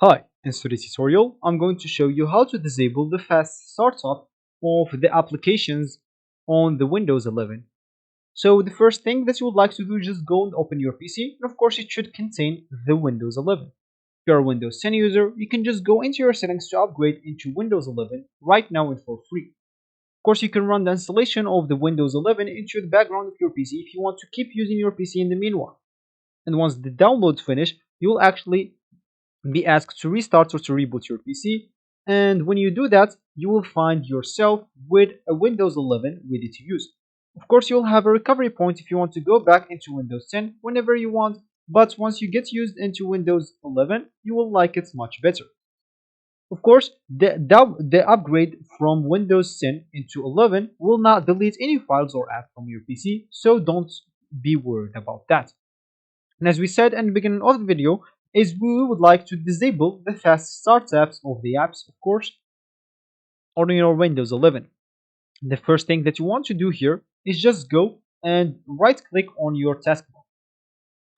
Hi, in today's tutorial, I'm going to show you how to disable the fast startup of the applications on the Windows 11. So the first thing that you would like to do is just go and open your PC, and of course it should contain the Windows 11. If you're a Windows 10 user, you can just go into your settings to upgrade into Windows 11 right now and for free. Of course, you can run the installation of the Windows 11 into the background of your PC if you want to keep using your PC in the meanwhile. And once the download's finished, you will actually be asked to restart or to reboot your PC. And when you do that, you will find yourself with a Windows 11 ready to use. Of course, you'll have a recovery point if you want to go back into Windows 10 whenever you want, but once you get used into Windows 11, you will like it much better. Of course, the upgrade from Windows 10 into 11 will not delete any files or apps from your PC, so don't be worried about that. And as we said in the beginning of the video, is we would like to disable the fast start apps of the apps, of course, on your Windows 11. The first thing that you want to do here is just go and right click on your taskbar.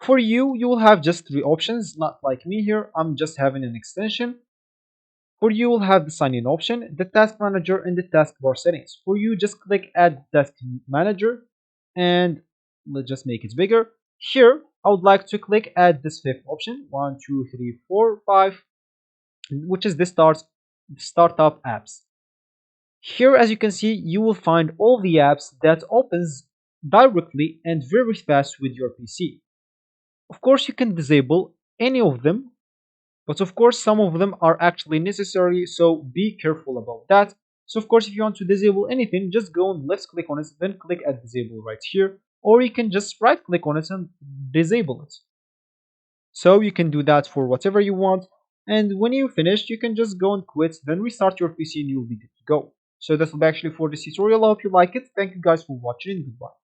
For you, you will have just three options, not like me here. I'm just having an extension. For you, will have the sign in option, the task manager, and the taskbar settings. For you, just click add task manager and let's just make it bigger. Here, I would like to click add this fifth option, 1, 2, 3, 4, 5, which is the startup apps. Here, as you can see, you will find all the apps that opens directly and very fast with your PC. Of course, you can disable any of them, but of course, some of them are actually necessary, so be careful about that. So of course, if you want to disable anything, just go and left click on it, then click add disable right here, or you can just right click on it and disable it. So you can do that for whatever you want, and when you finish, you can just go and quit, then restart your PC and you'll be good to go. So that will be actually for this tutorial. I hope you like it. Thank you guys for watching. Goodbye.